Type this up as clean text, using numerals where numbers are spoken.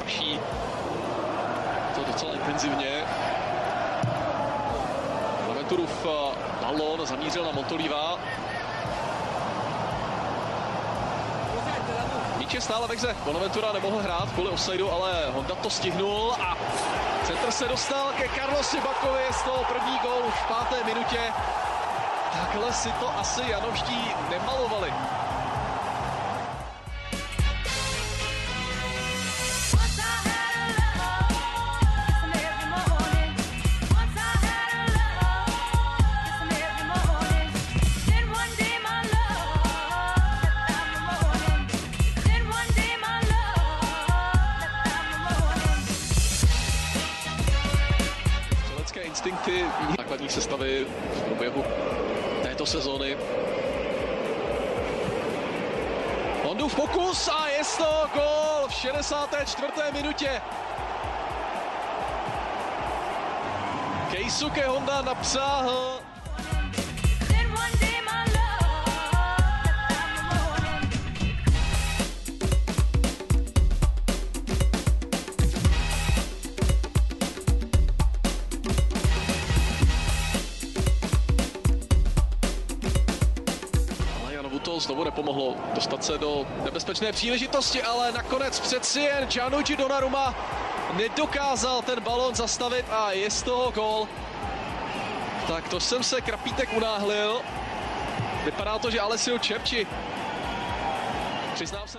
prší to docela intenzivně. Bonaventurův balón zamířil na Montoliva. Míč je stále ve hře. Bonaventura nemohl hrát kvůli offsideu, ale Honda to stihnul a centr se dostal ke Carlosi Bakovi. Z toho první gól už v 5. minutě. Takhle si to asi janovští nemalovali. Instinkty základní sestavy v průběhu této sezóny. Hondův pokus a je to gól v 64. minutě. Keisuke Honda napřáhl. To znovu nepomohlo dostat se do nebezpečné příležitosti, ale nakonec přeci jen Gianluigi Donnarumma nedokázal ten balón zastavit a je z toho gól. Tak to jsem se Krapítek unáhlil. Vypadá to, že Alessio Cerci přiznám se...